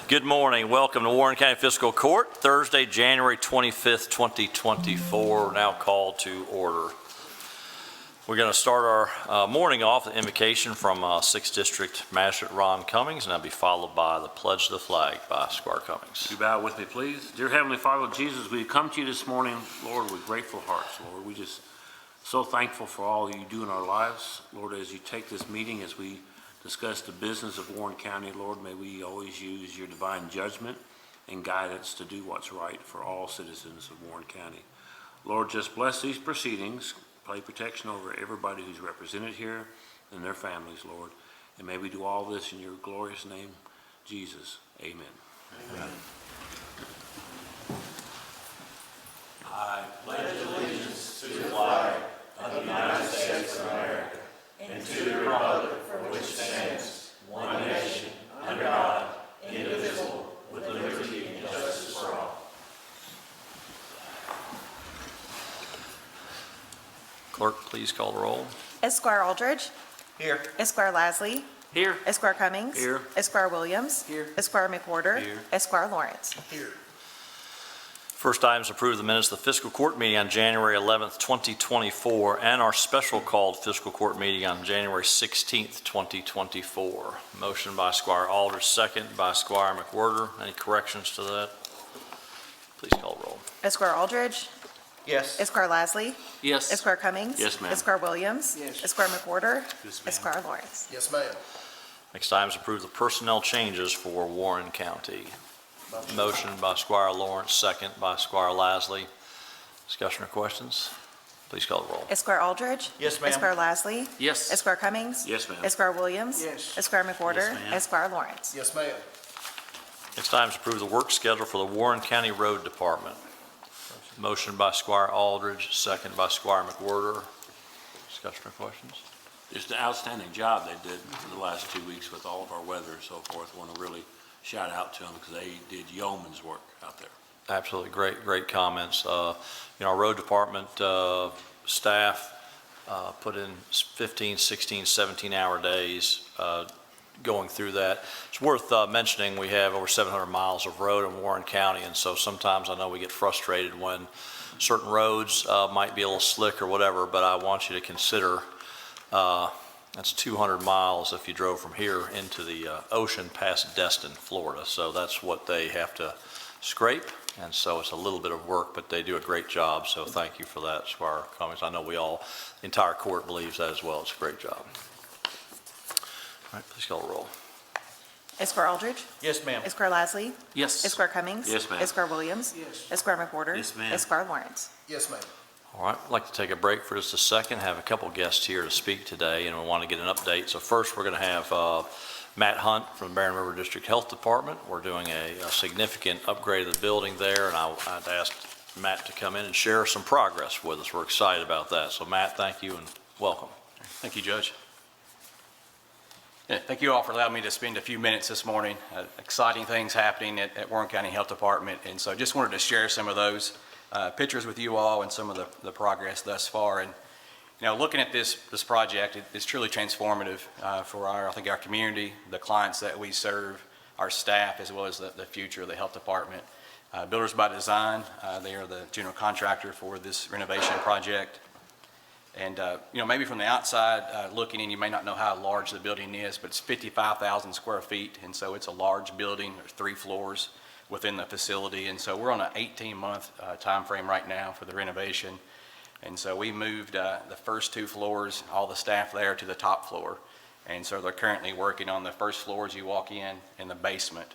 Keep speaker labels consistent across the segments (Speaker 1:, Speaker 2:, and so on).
Speaker 1: Good morning. Welcome to Warren County Fiscal Court, Thursday, January 25th, 2024, now called to order. We're going to start our morning off with an invocation from 6th District Magistrate Ron Cummings, and that'll be followed by the Pledge to the Flag by Squire Cummings.
Speaker 2: You bow with me, please. Dear Heavenly Father, Jesus, we come to you this morning, Lord, with grateful hearts, Lord. We just so thankful for all you do in our lives. Lord, as you take this meeting, as we discuss the business of Warren County, Lord, may we always use your divine judgment and guidance to do what's right for all citizens of Warren County. Lord, just bless these proceedings, play protection over everybody who's represented here and their families, Lord. And may we do all this in your glorious name, Jesus. Amen. Amen.
Speaker 3: I pledge allegiance to the flag of the United States of America and to the republic for which stands one nation, under God, indivisible, with liberty and justice for all.
Speaker 1: Clerk, please call the roll.
Speaker 4: Esquire Aldridge.
Speaker 3: Here.
Speaker 4: Esquire Lasley.
Speaker 2: Here.
Speaker 4: Esquire Cummings.
Speaker 2: Here.
Speaker 4: Esquire Williams.
Speaker 3: Here.
Speaker 4: Esquire McWhorter.
Speaker 2: Here.
Speaker 4: Esquire Lawrence.
Speaker 3: Here.
Speaker 1: First item is approve the minutes of the fiscal court meeting on January 11th, 2024, and our special called fiscal court meeting on January 16th, 2024. Motion by Squire Aldridge, second by Squire McWhorter. Any corrections to that? Please call the roll.
Speaker 4: Esquire Aldridge.
Speaker 3: Yes.
Speaker 4: Esquire Lasley.
Speaker 2: Yes.
Speaker 4: Esquire Cummings.
Speaker 2: Yes, ma'am.
Speaker 4: Esquire Williams.
Speaker 3: Yes.
Speaker 4: Esquire McWhorter.
Speaker 2: Yes, ma'am.
Speaker 4: Esquire Lawrence.
Speaker 3: Yes, ma'am.
Speaker 1: Next item is approve the personnel changes for Warren County. Motion by Squire Lawrence, second by Squire Lasley. Discussion or questions? Please call the roll.
Speaker 4: Esquire Aldridge.
Speaker 3: Yes, ma'am.
Speaker 4: Esquire Lasley.
Speaker 2: Yes.
Speaker 4: Esquire Cummings.
Speaker 2: Yes, ma'am.
Speaker 4: Esquire Williams.
Speaker 3: Yes.
Speaker 4: Esquire McWhorter.
Speaker 2: Yes, ma'am.
Speaker 4: Esquire Lawrence.
Speaker 3: Yes, ma'am.
Speaker 1: Next item is approve the work schedule for the Warren County Road Department. Motion by Squire Aldridge, second by Squire McWhorter. Discussion or questions?
Speaker 2: Just an outstanding job they did for the last 2 weeks with all of our weather and so forth. Want to really shout out to them because they did yeoman's work out there.
Speaker 1: Absolutely great comments. Our road department staff put in 15, 16, 17-hour days going through that. It's worth mentioning we have over 700 miles of road in Warren County, and so sometimes I know we get frustrated when certain roads might be a little slick or whatever, but I want you to consider that's 200 miles if you drove from here into the ocean past Destin, Florida. So that's what they have to scrape, and so it's a little bit of work, but they do a great job. So thank you for that, Squire Cummings. I know the entire court believes that as well. It's a great job. All right, please call the roll.
Speaker 4: Esquire Aldridge.
Speaker 3: Yes, ma'am.
Speaker 4: Esquire Lasley.
Speaker 2: Yes.
Speaker 4: Esquire Cummings.
Speaker 2: Yes, ma'am.
Speaker 4: Esquire Williams.
Speaker 3: Yes.
Speaker 4: Esquire McWhorter.
Speaker 2: Yes, ma'am.
Speaker 4: Esquire Lawrence.
Speaker 3: Yes, ma'am.
Speaker 1: All right, I'd like to take a break for just a second, have a couple guests here to speak today, and we want to get an update. So first, we're going to have Matt Hunt from the Barren River District Health Department. We're doing a significant upgrade of the building there, and I'd asked Matt to come in and share some progress with us. We're excited about that. So Matt, thank you and welcome.
Speaker 5: Thank you, Judge. Yeah, thank you all for allowing me to spend a few minutes this morning. Exciting things happening at Warren County Health Department, and so just wanted to share some of those pictures with you all and some of the progress thus far. And looking at this project, it's truly transformative for I think our community, the clients that we serve, our staff, as well as the future of the health department. Builders by Design, they are the general contractor for this renovation project. And maybe from the outside looking in, you may not know how large the building is, but it's 55,000 square feet, and so it's a large building. There's 3 floors within the facility, and so we're on an 18-month time frame right now for the renovation. And so we moved the first 2 floors, all the staff there, to the top floor, and so they're currently working on the first floor as you walk in the basement.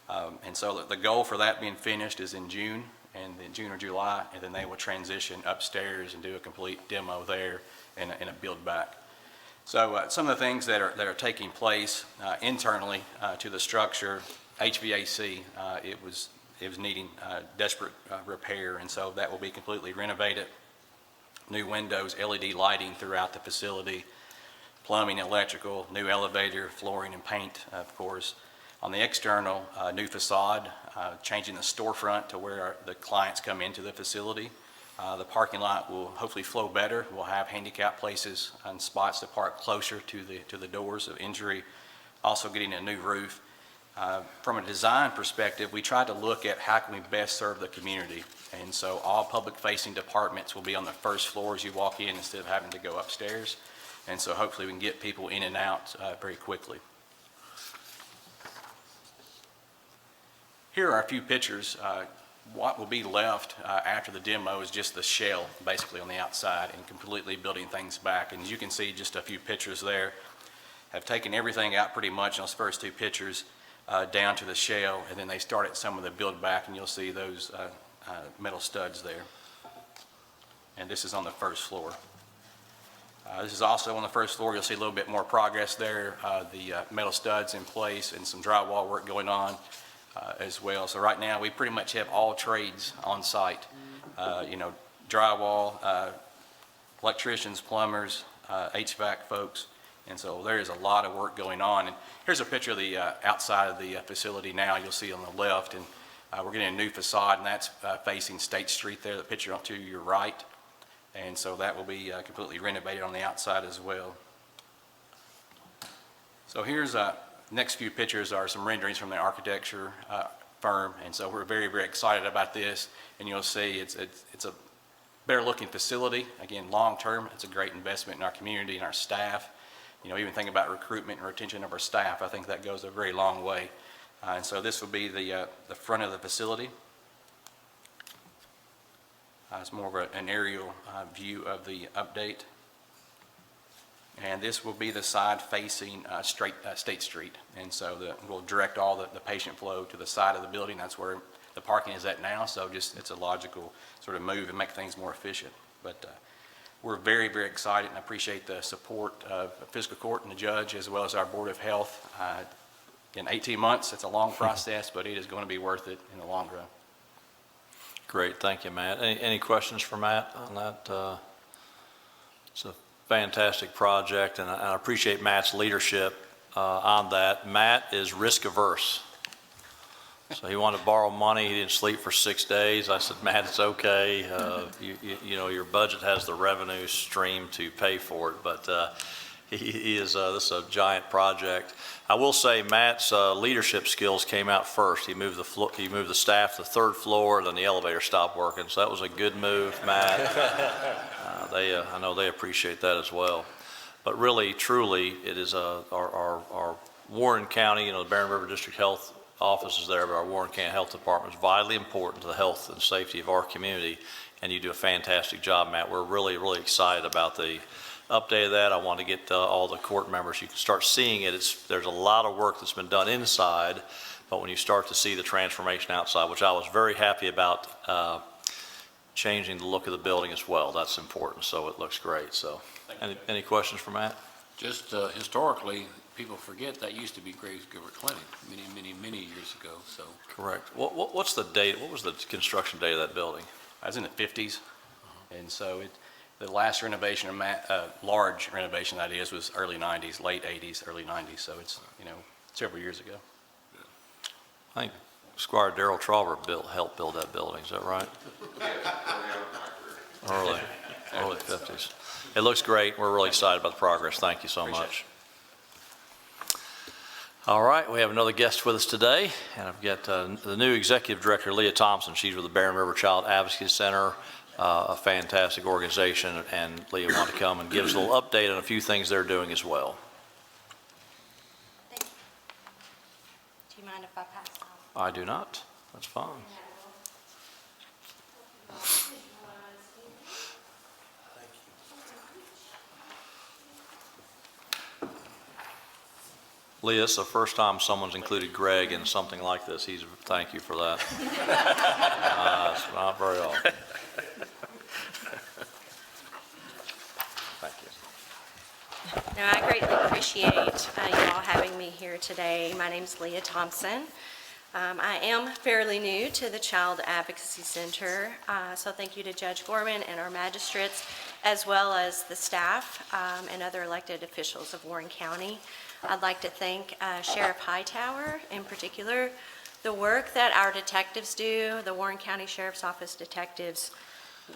Speaker 5: And so the goal for that being finished is in June, and in June or July, and then they will transition upstairs and do a complete demo there and a build back. So some of the things that are taking place internally to the structure, HVAC, it was needing desperate repair, and so that will be completely renovated. New windows, LED lighting throughout the facility, plumbing, electrical, new elevator, flooring, and paint, of course. On the external, new facade, changing the storefront to where the clients come into the facility. The parking lot will hopefully flow better. We'll have handicap places and spots to park closer to the doors of entry. Also getting a new roof. From a design perspective, we tried to look at how can we best serve the community. And so all public-facing departments will be on the first floor as you walk in instead of having to go upstairs. And so hopefully we can get people in and out very quickly. Here are a few pictures. What will be left after the demo is just the shell, basically, on the outside and completely building things back. And as you can see, just a few pictures there. Have taken everything out pretty much in those first two pictures down to the shell, and then they started some of the build back, and you'll see those metal studs there. And this is on the first floor. This is also on the first floor. You'll see a little bit more progress there. The metal studs in place and some drywall work going on as well. So right now we pretty much have all trades on site. Drywall, electricians, plumbers, HVAC folks. And so there is a lot of work going on. And here's a picture of the outside of the facility now. You'll see on the left. And we're getting a new facade, and that's facing State Street there, the picture to your right. And so that will be completely renovated on the outside as well. So here's next few pictures are some renderings from the architecture firm. And so we're very, very excited about this. And you'll see it's a better looking facility. Again, long term, it's a great investment in our community and our staff. Even thinking about recruitment and retention of our staff, I think that goes a very long way. And so this will be the front of the facility. It's more of an aerial view of the update. And this will be the side facing State Street. And so we'll direct all the patient flow to the side of the building. That's where the parking is at now. So it's a logical sort of move and make things more efficient. But we're very, very excited and appreciate the support of Fiscal Court and the judge, as well as our Board of Health. In 18 months, it's a long process, but it is going to be worth it in the long run.
Speaker 1: Great, thank you, Matt. Any questions for Matt on that? It's a fantastic project, and I appreciate Matt's leadership on that. Matt is risk averse. So he wanted to borrow money. He didn't sleep for 6 days. I said, Matt, it's okay. Your budget has the revenue stream to pay for it, but this is a giant project. I will say Matt's leadership skills came out first. He moved the staff to the third floor, then the elevator stopped working. So that was a good move, Matt. I know they appreciate that as well. But really, truly, it is our Warren County, the Barren River District Health Office is there, but our Warren County Health Department is vitally important to the health and safety of our community, and you do a fantastic job, Matt. We're really, really excited about the update of that. I want to get all the court members. You can start seeing it. There's a lot of work that's been done inside, but when you start to see the transformation outside, which I was very happy about, changing the look of the building as well. That's important, so it looks great. So, any questions for Matt?
Speaker 2: Just historically, people forget that used to be Graves Giver Clinic many years ago. So
Speaker 1: Correct. What's the date? What was the construction date of that building?
Speaker 5: I was in the 50s, and so the last renovation, large renovation that is, was early 90s, late 80s, early 90s. So it's several years ago.
Speaker 1: I think Squire Darrell Traver helped build that building. Is that right? Early 50s. It looks great. We're really excited about the progress. Thank you so much. All right, we have another guest with us today, and I've got the new Executive Director, Leah Thompson. She's with the Barren River Child Advocacy Center, a fantastic organization, and Leah wanted to come and give us a little update on a few things they're doing as well.
Speaker 6: Thank you. Do you mind if I pass out?
Speaker 1: I do not. That's fine. Leah, it's the first time someone's included Greg in something like this. Thank you for that. It's not very often. Thank you.
Speaker 6: No, I greatly appreciate you all having me here today. My name is Leah Thompson. I am fairly new to the Child Advocacy Center, so thank you to Judge Gorman and our magistrates, as well as the staff and other elected officials of Warren County. I'd like to thank Sheriff Hightower, in particular, the work that our detectives do, the Warren County Sheriff's Office detectives.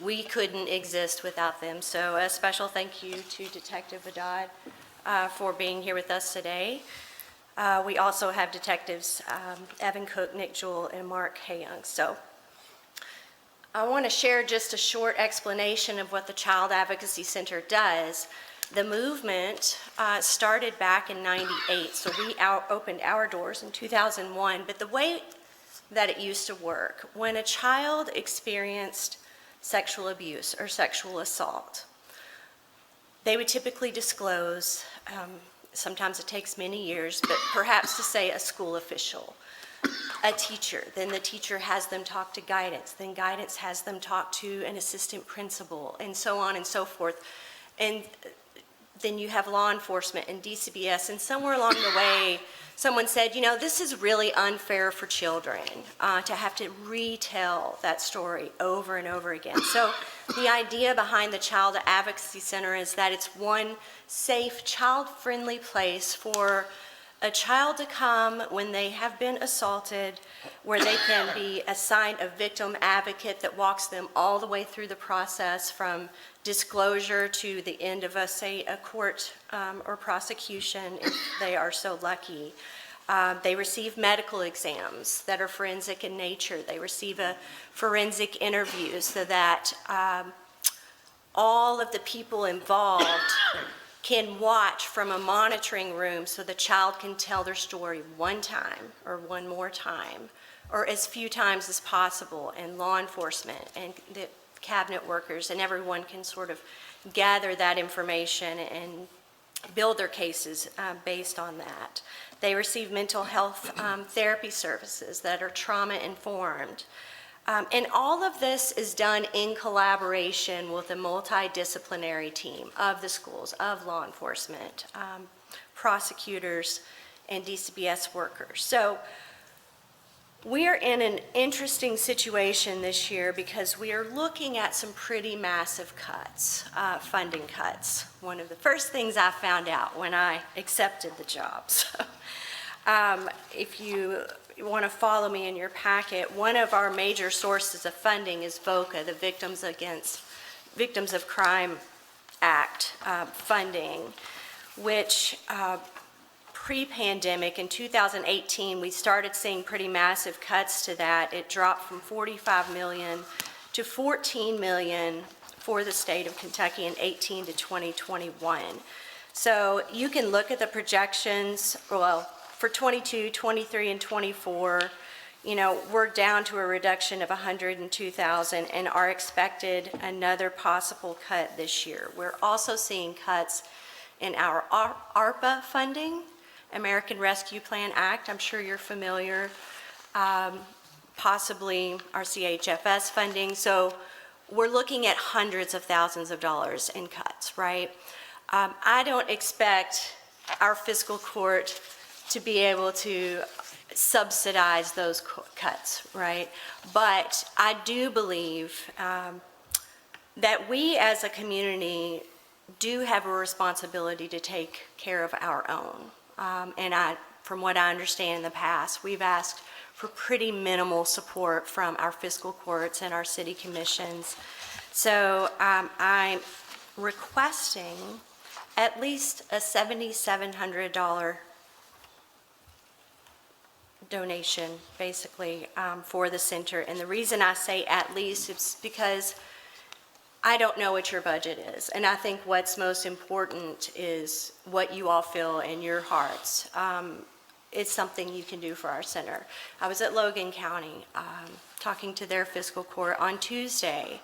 Speaker 6: We couldn't exist without them. So a special thank you to Detective Haddad for being here with us today. We also have detectives Evan Cook, Nick Jewell, and Mark Hayyoung. So I want to share just a short explanation of what the Child Advocacy Center does. The movement started back in '98, so we opened our doors in 2001, but the way that it used to work, when a child experienced sexual abuse or sexual assault, they would typically disclose, sometimes it takes many years, but perhaps to say a school official, a teacher. Then the teacher has them talk to guidance, then guidance has them talk to an assistant principal, and so on and so forth. And then you have law enforcement and DCBS, and somewhere along the way, someone said, you know, this is really unfair for children to have to retell that story over and over again. So the idea behind the Child Advocacy Center is that it's one safe, child-friendly place for a child to come when they have been assaulted, where they can be assigned a victim advocate that walks them all the way through the process from disclosure to the end of, say, a court or prosecution, if they are so lucky. They receive medical exams that are forensic in nature. They receive a forensic interview so that all of the people involved can watch from a monitoring room so the child can tell their story one time or one more time or as few times as possible, and law enforcement and the cabinet workers and everyone can sort of gather that information and build their cases based on that. They receive mental health therapy services that are trauma-informed. And all of this is done in collaboration with a multidisciplinary team of the schools, of law enforcement, prosecutors, and DCBS workers. So we are in an interesting situation this year because we are looking at some pretty massive cuts, funding cuts. One of the first things I found out when I accepted the job. So, if you want to follow me in your packet, one of our major sources of funding is VOCA, the Victims of Crime Act funding, which pre-pandemic in 2018, we started seeing pretty massive cuts to that. It dropped from $45 million to $14 million for the state of Kentucky in 18 to 2021. So you can look at the projections, well, for 22, 23, and 24, you know, we're down to a reduction of 102,000 and are expected another possible cut this year. We're also seeing cuts in our ARPA funding, American Rescue Plan Act, I'm sure you're familiar, possibly our CHFS funding. So we're looking at hundreds of thousands of dollars in cuts, right? I don't expect our fiscal court to be able to subsidize those cuts, right? But I do believe that we as a community do have a responsibility to take care of our own. From what I understand in the past, we've asked for pretty minimal support from our fiscal courts and our city commissions. So I'm requesting at least a $7,700 donation, basically, for the center. And the reason I say at least is because I don't know what your budget is. And I think what's most important is what you all feel in your hearts. It's something you can do for our center. I was at Logan County talking to their fiscal court on Tuesday.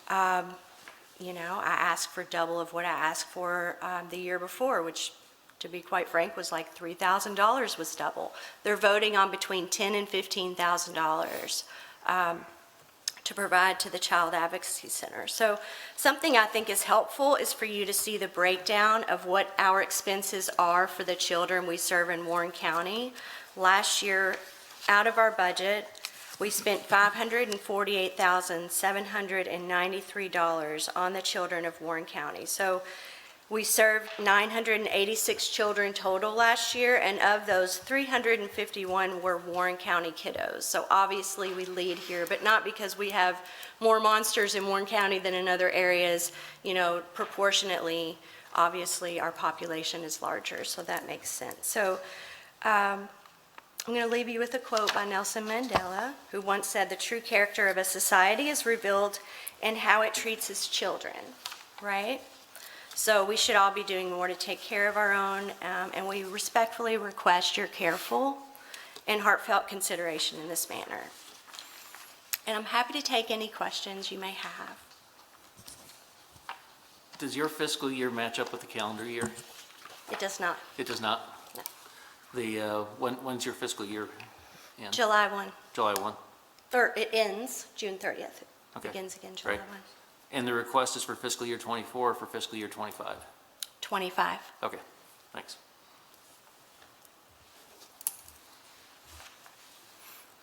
Speaker 6: You know, I asked for double of what I asked for the year before, which, to be quite frank, was like $3,000 was double. They're voting on between $10,000 and $15,000 to provide to the Child Advocacy Center. So something I think is helpful is for you to see the breakdown of what our expenses are for the children we serve in Warren County. Last year, out of our budget, we spent $548,793 on the children of Warren County. So we served 986 children total last year, and of those, 351 were Warren County kiddos. So obviously we lead here, but not because we have more monsters in Warren County than in other areas. You know, proportionately, obviously our population is larger, so that makes sense. So I'm going to leave you with a quote by Nelson Mandela, who once said, "The true character of a society is revealed in how it treats its children," right? So we should all be doing more to take care of our own, and we respectfully request your careful and heartfelt consideration in this manner. And I'm happy to take any questions you may have.
Speaker 3: Does your fiscal year match up with the calendar year?
Speaker 6: It does not.
Speaker 3: It does not?
Speaker 6: No.
Speaker 3: When's your fiscal year end?
Speaker 6: July 1,
Speaker 3: July 1?
Speaker 6: or it ends June 30th. It
Speaker 3: Okay.
Speaker 6: begins again July
Speaker 3: Great.
Speaker 6: 1.
Speaker 3: And the request is for fiscal year '24 or for fiscal year '25?
Speaker 6: 25.
Speaker 3: Okay, thanks.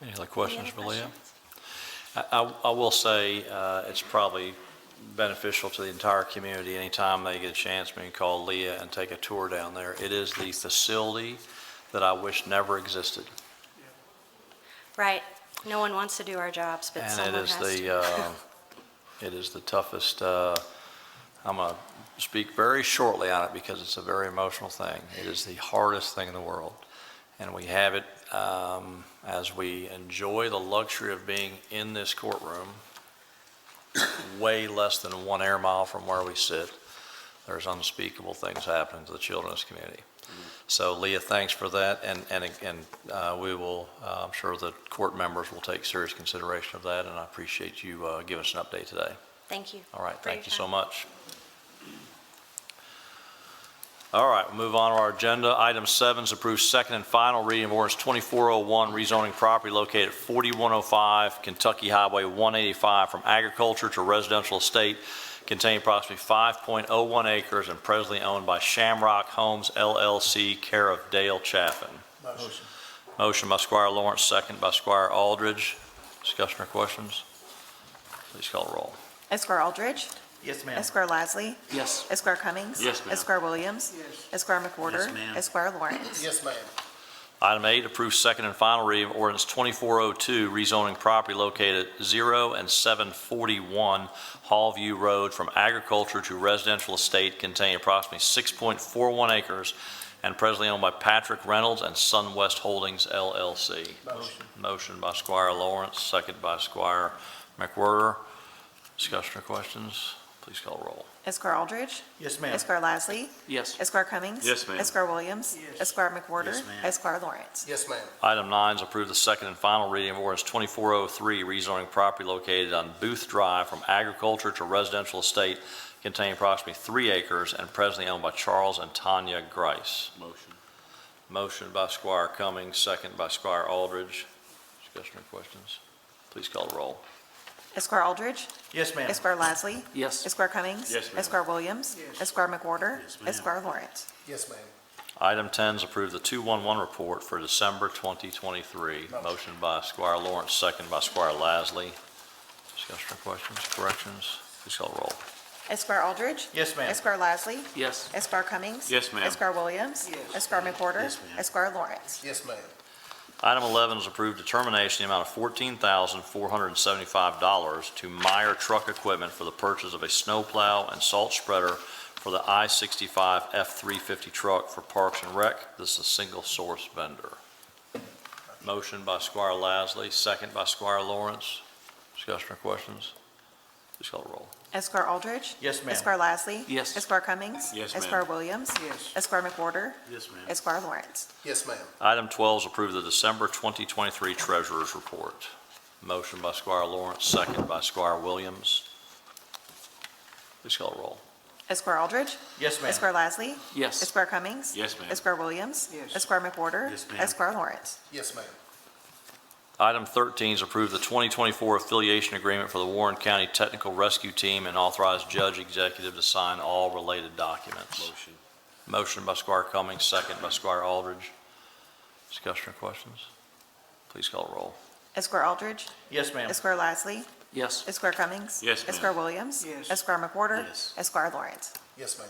Speaker 1: Any other questions
Speaker 6: Any
Speaker 1: for
Speaker 6: other
Speaker 1: Leah?
Speaker 6: questions?
Speaker 1: I will say, it's probably beneficial to the entire community anytime they get a chance, we can call Leah and take a tour down there. It is the facility that I wish never existed.
Speaker 6: Right. No one wants to do our jobs, but
Speaker 1: And
Speaker 6: someone
Speaker 1: it is
Speaker 6: has to.
Speaker 1: it is the toughest, I'm going to speak very shortly on it because it's a very emotional thing. It is the hardest thing in the world. And we have it, as we enjoy the luxury of being in this courtroom, way less than 1 air mile from where we sit, there's unspeakable things happening to the children of this community. So Leah, thanks for that, and we will, I'm sure the court members will take serious consideration of that, and I appreciate you giving us an update today.
Speaker 6: Thank you.
Speaker 1: All right,
Speaker 6: for your
Speaker 1: thank you so
Speaker 6: time.
Speaker 1: much. All right, we'll move on to our agenda. Item 7 is approved second and final reading of ordinance 2401, rezoning property located at 4105 Kentucky Highway 185 from agriculture to residential estate containing approximately 5.01 acres and presently owned by Shamrock Homes LLC, care of Dale Chaffin.
Speaker 7: Motion.
Speaker 1: Motion by Squire Lawrence, second by Squire Aldridge. Discussion or questions? Please call the roll.
Speaker 4: Esquire Aldridge.
Speaker 7: Yes, ma'am.
Speaker 4: Esquire Lasley.
Speaker 3: Yes.
Speaker 4: Esquire Cummings.
Speaker 2: Yes, ma'am.
Speaker 4: Esquire Williams.
Speaker 7: Yes.
Speaker 4: Esquire McWhorter.
Speaker 3: Yes, ma'am.
Speaker 4: Esquire Lawrence.
Speaker 7: Yes, ma'am.
Speaker 1: Item 8, approve second and final reading of ordinance 2402, rezoning property located at 0 and 741 Hallview Road from agriculture to residential estate containing approximately 6.41 acres and presently owned by Patrick Reynolds and SunWest Holdings LLC.
Speaker 7: Motion.
Speaker 1: Motion by Squire Lawrence, second by Squire McWhorter. Discussion or questions? Please call the roll.
Speaker 4: Esquire Aldridge.
Speaker 7: Yes, ma'am.
Speaker 4: Esquire Lasley.
Speaker 3: Yes.
Speaker 4: Esquire Cummings.
Speaker 2: Yes, ma'am.
Speaker 4: Esquire Williams.
Speaker 7: Yes.
Speaker 4: Esquire McWhorter.
Speaker 3: Yes, ma'am.
Speaker 4: Esquire Lawrence.
Speaker 7: Yes, ma'am.
Speaker 1: Item 9 is approve the second and final reading of ordinance 2403, rezoning property located on Booth Drive from agriculture to residential estate containing approximately 3 acres and presently owned by Charles and Tanya Grice.
Speaker 2: Motion.
Speaker 1: Motion by Squire Cummings, second by Squire Aldridge. Discussion or questions? Please call the roll.
Speaker 4: Esquire Aldridge.
Speaker 7: Yes, ma'am.
Speaker 4: Esquire Lasley.
Speaker 3: Yes.
Speaker 4: Esquire Cummings.
Speaker 2: Yes, ma'am.
Speaker 4: Esquire Williams.
Speaker 7: Yes.
Speaker 4: Esquire McWhorter.
Speaker 3: Yes, ma'am.
Speaker 4: Esquire Lawrence.
Speaker 7: Yes, ma'am.
Speaker 1: Item 10 is approve the 211 report for December 2023. Motion by Squire Lawrence, second by Squire Lasley. Discussion or questions, corrections? Please call the roll.
Speaker 4: Esquire Aldridge.
Speaker 7: Yes, ma'am.
Speaker 4: Esquire Lasley.
Speaker 3: Yes.
Speaker 4: Esquire Cummings.
Speaker 2: Yes, ma'am.
Speaker 4: Esquire Williams.
Speaker 7: Yes.
Speaker 4: Esquire McWhorter.
Speaker 3: Yes, ma'am.
Speaker 4: Esquire Lawrence.
Speaker 7: Yes, ma'am.
Speaker 1: Item 11 is approved determination in the amount of $14,475 to Meyer Truck Equipment for the purchase of a snowplow and salt spreader for the I-65 F-350 truck for Parks and Rec. This is a single source vendor. Motion by Squire Lasley, second by Squire Lawrence. Discussion or questions? Please call the roll.
Speaker 4: Esquire Aldridge.
Speaker 7: Yes, ma'am.
Speaker 4: Esquire Lasley.
Speaker 3: Yes.
Speaker 4: Esquire Cummings.
Speaker 2: Yes, ma'am.
Speaker 4: Esquire Williams.
Speaker 7: Yes.
Speaker 4: Esquire McWhorter.
Speaker 3: Yes, ma'am.
Speaker 4: Esquire Lawrence.
Speaker 7: Yes, ma'am.
Speaker 1: Item 12 is approve the December 2023 Treasurer's Report. Motion by Squire Lawrence, second by Squire Williams. Please call the roll.
Speaker 4: Esquire Aldridge.
Speaker 7: Yes, ma'am.
Speaker 4: Esquire Lasley.
Speaker 3: Yes.
Speaker 4: Esquire Cummings.
Speaker 2: Yes, ma'am.
Speaker 4: Esquire Williams.
Speaker 7: Yes.
Speaker 4: Esquire McWhorter.
Speaker 3: Yes, ma'am.
Speaker 4: Esquire Lawrence.
Speaker 7: Yes, ma'am.
Speaker 1: Item 13 is approve the 2024 affiliation agreement for the Warren County Technical Rescue Team and authorize judge executive to sign all related documents.
Speaker 2: Motion.
Speaker 1: Motion by Squire Cummings, second by Squire Aldridge. Discussion or questions? Please call the roll.
Speaker 4: Esquire Aldridge.
Speaker 7: Yes, ma'am.
Speaker 4: Esquire Lasley.
Speaker 3: Yes.
Speaker 4: Esquire Cummings.
Speaker 2: Yes, ma'am.
Speaker 4: Esquire Williams.
Speaker 7: Yes.
Speaker 4: Esquire McWhorter.
Speaker 3: Yes.
Speaker 4: Esquire Lawrence.
Speaker 7: Yes, ma'am.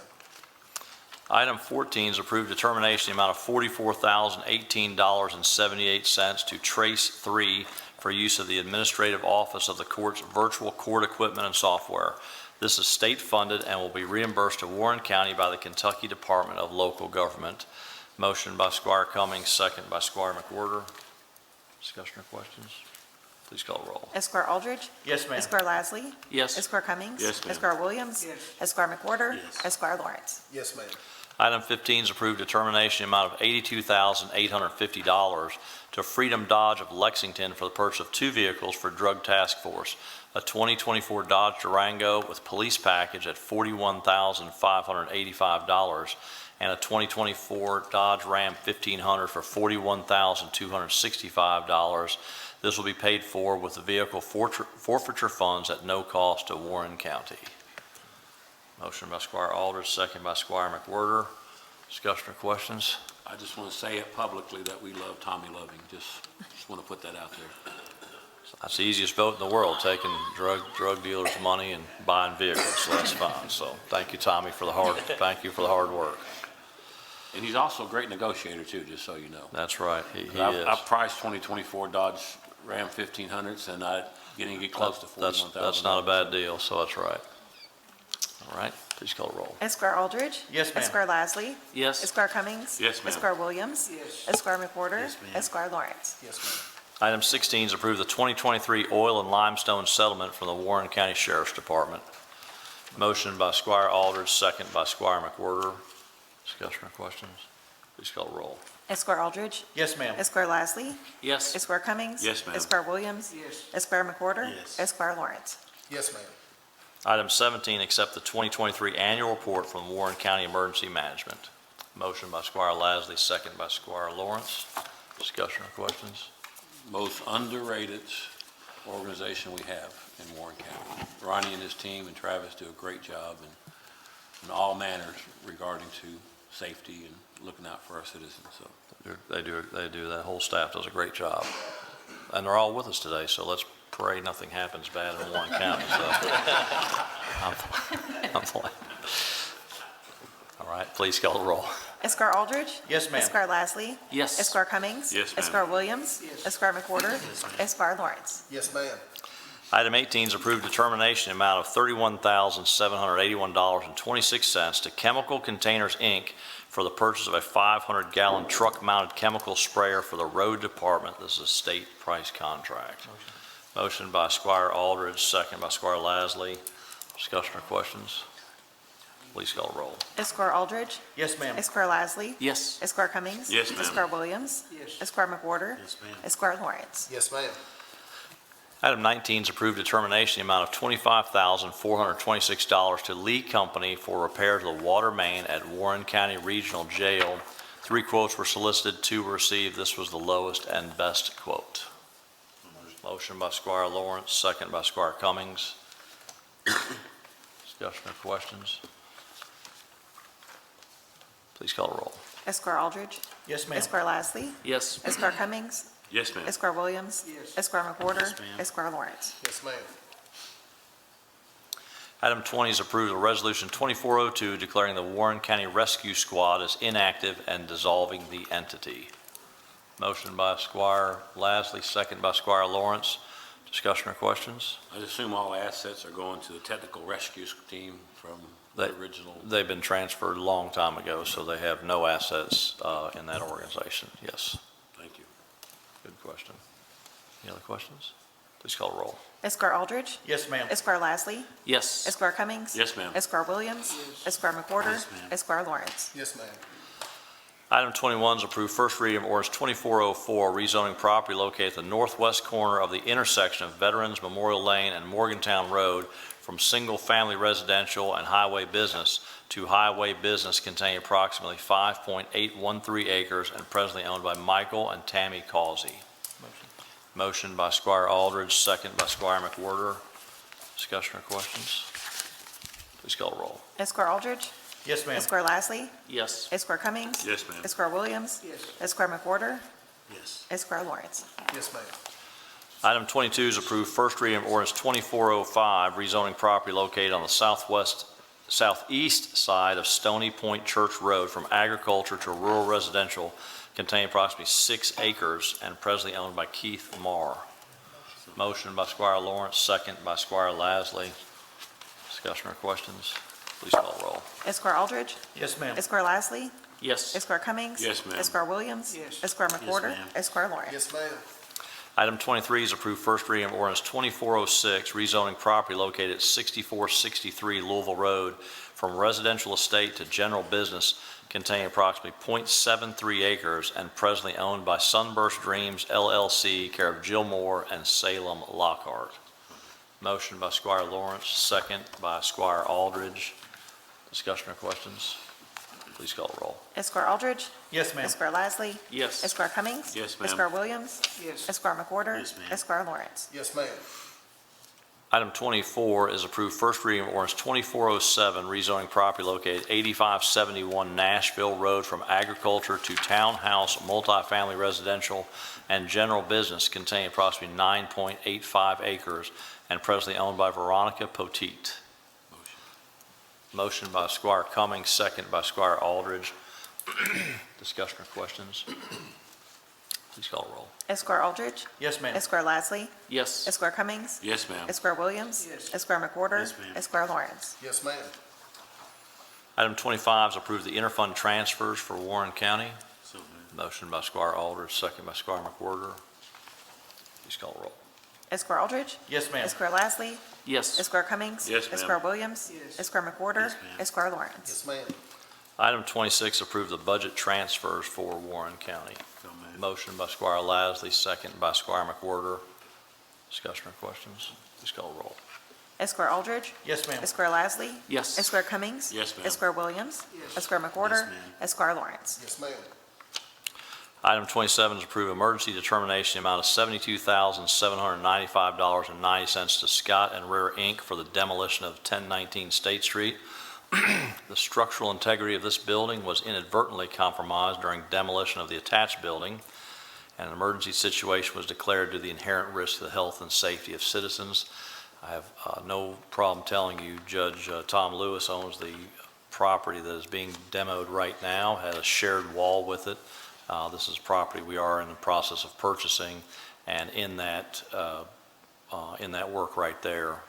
Speaker 1: Item 14 is approved determination in the amount of $44,018.78 to Trace 3 for use of the administrative office of the court's virtual court equipment and software. This is state funded and will be reimbursed to Warren County by the Kentucky Department of Local Government. Motion by Squire Cummings, second by Squire McWhorter. Discussion or questions? Please call the roll.
Speaker 4: Esquire Aldridge.
Speaker 3: Yes, ma'am.
Speaker 4: Esquire Lasley.
Speaker 3: Yes.
Speaker 4: Esquire Cummings.
Speaker 2: Yes, ma'am.
Speaker 4: Esquire Williams. Esquire McWhorter.
Speaker 3: Yes.
Speaker 4: Esquire Lawrence.
Speaker 3: Yes, ma'am.
Speaker 1: Item 15 is approved determination amount of $82,850 to Freedom Dodge of Lexington for the purchase of 2 vehicles for Drug Task Force, a 2024 Dodge Durango with police package at $41,585, and a 2024 Dodge Ram 1500 for $41,265. This will be paid for with the vehicle forfeiture funds at no cost to Warren County. Motion by Squire Aldridge, second by Squire McWhorter. Discussion or questions?
Speaker 2: I just want to say it publicly that we love Tommy Loving. Just want to put that out there.
Speaker 1: That's the easiest vote in the world, taking drug dealers' money and buying vehicles, so that's fine. So thank you, Tommy, for the hard work.
Speaker 2: And he's also a great negotiator too, just so you know.
Speaker 1: That's right, he is.
Speaker 2: I priced 2024 Dodge Ram 1500s, and I getting to get close to $41,000.
Speaker 1: That's not a bad deal, so that's right. All right, please call the roll.
Speaker 4: Esquire Aldridge.
Speaker 3: Yes, ma'am.
Speaker 4: Esquire Lasley.
Speaker 3: Yes.
Speaker 4: Esquire Cummings.
Speaker 2: Yes, ma'am.
Speaker 4: Esquire Williams. Esquire McWhorter.
Speaker 3: Yes, ma'am.
Speaker 4: Esquire Lawrence.
Speaker 3: Yes, ma'am.
Speaker 1: Item 16 is approve the 2023 oil and limestone settlement from the Warren County Sheriff's Department. Motion by Squire Aldridge, second by Squire McWhorter. Discussion or questions? Please call the roll.
Speaker 4: Esquire Aldridge.
Speaker 3: Yes, ma'am.
Speaker 4: Esquire Lasley.
Speaker 3: Yes.
Speaker 4: Esquire Cummings.
Speaker 2: Yes, ma'am.
Speaker 4: Esquire Williams. Esquire McWhorter.
Speaker 3: Yes.
Speaker 4: Esquire Lawrence.
Speaker 3: Yes, ma'am.
Speaker 1: Item 17, accept the 2023 annual report from Warren County Emergency Management. Motion by Squire Lasley, second by Squire Lawrence. Discussion or questions?
Speaker 2: Most underrated organization we have in Warren County. Ronnie and his team and Travis do a great job in all manners regarding to safety and looking out for our citizens. So
Speaker 1: They do, that whole staff does a great job. And they're all with us today, so let's pray nothing happens bad in Warren County, so. I'm playing. All right, please call the roll.
Speaker 4: Esquire Aldridge.
Speaker 3: Yes, ma'am.
Speaker 4: Esquire Lasley.
Speaker 3: Yes.
Speaker 4: Esquire Cummings.
Speaker 2: Yes, ma'am.
Speaker 4: Esquire Williams. Esquire McWhorter. Esquire Lawrence.
Speaker 3: Yes, ma'am.
Speaker 1: Item 18 is approved determination amount of $31,781.26 to Chemical Containers, Inc. for the purchase of a 500-gallon truck-mounted chemical sprayer for the road department. This is a state price contract. Motion by Squire Aldridge, second by Squire Lasley. Discussion or questions? Please call the roll.
Speaker 4: Esquire Aldridge.
Speaker 3: Yes, ma'am.
Speaker 4: Esquire Lasley.
Speaker 3: Yes.
Speaker 4: Esquire Cummings.
Speaker 2: Yes, ma'am.
Speaker 4: Esquire Williams. Esquire McWhorter.
Speaker 3: Yes, ma'am.
Speaker 4: Esquire Lawrence.
Speaker 3: Yes, ma'am.
Speaker 1: Item 19 is approved determination the amount of $25,426 to Lee Company for repair to the water main at Warren County Regional Jail. 3 quotes were solicited, 2 were received. This was the lowest and best quote. Motion by Squire Lawrence, second by Squire Cummings. Discussion or questions? Please call the roll.
Speaker 4: Esquire Aldridge.
Speaker 3: Yes, ma'am.
Speaker 4: Esquire Lasley.
Speaker 3: Yes.
Speaker 4: Esquire Cummings.
Speaker 2: yes, ma'am.
Speaker 4: Esquire Williams. Esquire McWhorter.
Speaker 3: Yes, ma'am.
Speaker 4: Esquire Lawrence.
Speaker 3: Yes, ma'am.
Speaker 1: Item 20 is approved of Resolution 2402 declaring the Warren County Rescue Squad as inactive and dissolving the entity. Motion by Squire Lasley, second by Squire Lawrence. Discussion or questions?
Speaker 2: I assume all assets are going to the technical rescue team from the original.
Speaker 1: They've been transferred a long time ago, so they have no assets in that organization. Yes,
Speaker 2: Thank you.
Speaker 1: good question. Any other questions? Please call the roll.
Speaker 4: Esquire Aldridge.
Speaker 3: Yes, ma'am.
Speaker 4: Esquire Lasley.
Speaker 3: Yes.
Speaker 4: Esquire Cummings.
Speaker 2: Yes, ma'am.
Speaker 4: Esquire Williams. Esquire McWhorter.
Speaker 3: Yes, ma'am.
Speaker 4: Esquire Lawrence.
Speaker 3: Yes, ma'am.
Speaker 1: Item 21 is approved first reading of ordinance 2404, rezoning property located at the northwest corner of the intersection of Veterans Memorial Lane and Morgantown Road from single-family residential and highway business to highway business containing approximately 5.813 acres and presently owned by Michael and Tammy Causey. Motion by Squire Aldridge, second by Squire McWhorter. Discussion or questions? Please call the roll.
Speaker 4: Esquire Aldridge.
Speaker 3: Yes, ma'am.
Speaker 4: Esquire Lasley.
Speaker 3: Yes.
Speaker 4: Esquire Cummings.
Speaker 2: Yes, ma'am.
Speaker 4: Esquire Williams. Esquire McWhorter.
Speaker 3: Yes.
Speaker 4: Esquire Lawrence.
Speaker 3: Yes, ma'am.
Speaker 1: Item 22 is approved first reading of ordinance 2405, rezoning property located on the southeast side of Stony Point Church Road from agriculture to rural residential containing approximately 6 acres and presently owned by Keith Marr. Motion by Squire Lawrence, second by Squire Lasley. Discussion or questions? Please call the roll.
Speaker 4: Esquire Aldridge.
Speaker 3: Yes, ma'am.
Speaker 4: Esquire Lasley.
Speaker 3: Yes.
Speaker 4: Esquire Cummings.
Speaker 2: Yes, ma'am.
Speaker 4: Esquire Williams.
Speaker 3: Yes.
Speaker 4: Esquire McWhorter.
Speaker 2: ma'am.
Speaker 4: Esquire Lawrence.
Speaker 3: Yes, ma'am.
Speaker 1: Item 23 is approved first reading of ordinance 2406, rezoning property located at 6463 Louisville Road from residential estate to general business containing approximately .73 acres and presently owned by Sunburst Dreams LLC, care of Jill Moore and Salem Lockhart. Motion by Squire Lawrence, second by Squire Aldridge. Discussion or questions? Please call the roll.
Speaker 4: Esquire Aldridge.
Speaker 3: Yes, ma'am.
Speaker 4: Esquire Lasley.
Speaker 3: Yes.
Speaker 4: Esquire Cummings.
Speaker 2: Yes, ma'am.
Speaker 4: Esquire Williams.
Speaker 3: Yes.
Speaker 4: Esquire McWhorter.
Speaker 2: Yes, ma'am.
Speaker 4: Esquire Lawrence.
Speaker 3: Yes, ma'am.
Speaker 1: Item 24 is approved first reading of ordinance 2407, rezoning property located 8571 Nashville Road from agriculture to townhouse, multifamily residential, and general business containing approximately 9.85 acres and presently owned by Veronica Poteet. Motion by Squire Cummings, second by Squire Aldridge. Discussion or questions? Please call the roll.
Speaker 4: Esquire Aldridge.
Speaker 3: Yes, ma'am.
Speaker 4: Esquire Lasley.
Speaker 3: Yes.
Speaker 4: Esquire Cummings.
Speaker 2: Yes, ma'am.
Speaker 4: Esquire Williams.
Speaker 3: Yes.
Speaker 4: Esquire McWhorter.
Speaker 2: Yes, ma'am.
Speaker 4: Esquire Lawrence.
Speaker 3: Yes, ma'am.
Speaker 1: Item 25 is approve the interfund transfers for Warren County.
Speaker 2: So moved.
Speaker 1: Motion by Squire Aldridge, second by Squire McWhorter. Please call the roll.
Speaker 4: Esquire Aldridge.
Speaker 3: Yes, ma'am.
Speaker 4: Esquire Lasley.
Speaker 3: Yes.
Speaker 4: Esquire Cummings.
Speaker 2: Yes, ma'am.
Speaker 4: Esquire Williams.
Speaker 3: Yes.
Speaker 4: Esquire McWhorter.
Speaker 2: Yes, ma'am.
Speaker 4: Esquire Lawrence.
Speaker 3: Yes, ma'am.
Speaker 1: Item 26, approve the budget transfers for Warren County.
Speaker 2: So moved.
Speaker 1: Motion by Squire Lasley, second by Squire McWhorter. Discussion or questions? Please call the roll.
Speaker 4: Esquire Aldridge.
Speaker 3: Yes, ma'am.
Speaker 4: Esquire Lasley.
Speaker 3: Yes.
Speaker 4: Esquire Cummings.
Speaker 2: Yes, ma'am.
Speaker 4: Esquire Williams.
Speaker 3: Yes.
Speaker 4: Esquire McWhorter.
Speaker 2: Yes, ma'am.
Speaker 4: Esquire Lawrence.
Speaker 3: Yes, ma'am.
Speaker 1: Item 27 is approve emergency determination amount of $72,795.90 to Scott and Ritter, Inc. for the demolition of 1019 State Street. The structural integrity of this building was inadvertently compromised during demolition of the attached building, and an emergency situation was declared due to the inherent risk to the health and safety of citizens. I have no problem telling you Judge Tom Lewis owns the property that is being demoed right now, has a shared wall with it. This is property we are in the process of purchasing, and in that work right there,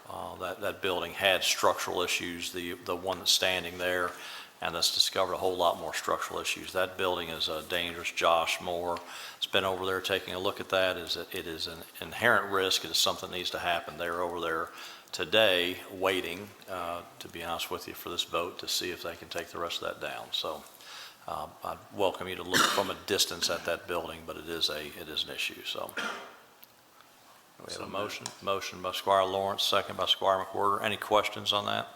Speaker 1: that building had structural issues, the one that's standing there, and that's discovered a whole lot more structural issues. That building is dangerous. Josh Moore has been over there taking a look at that. It is an inherent risk. It is something that needs to happen. They're over there today waiting, to be honest with you, for this vote to see if they can take the rest of that down. So I'd welcome you to look from a distance at that building, but it is an issue, so. We have a motion by Squire Lawrence, second by Squire McWhorter. Any questions on that?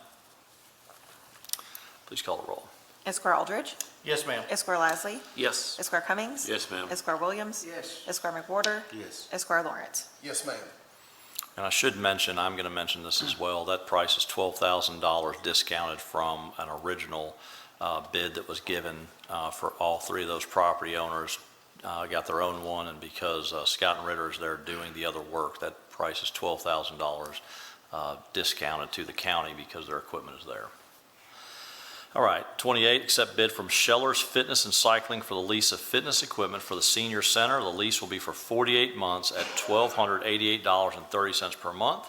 Speaker 1: Please call the roll.
Speaker 4: Esquire Aldridge.
Speaker 3: Yes, ma'am.
Speaker 4: Esquire Lasley.
Speaker 3: Yes.
Speaker 4: Esquire Cummings.
Speaker 2: Yes, ma'am.
Speaker 4: Esquire Williams.
Speaker 3: Yes.
Speaker 4: Esquire McWhorter.
Speaker 2: Yes.
Speaker 4: Esquire Lawrence.
Speaker 3: Yes, ma'am.
Speaker 1: And I should mention, I'm going to mention this as well, that price is $12,000 discounted from an original bid that was given for all three of those property owners. Got their own one, and because Scott and Ritter is there doing the other work, that price is $12,000 discounted to the county because their equipment is there. All right, 28, accept bid from Scheller's Fitness and Cycling for the lease of fitness equipment for the senior center. The lease will be for 48 months at $1,288.30 per month.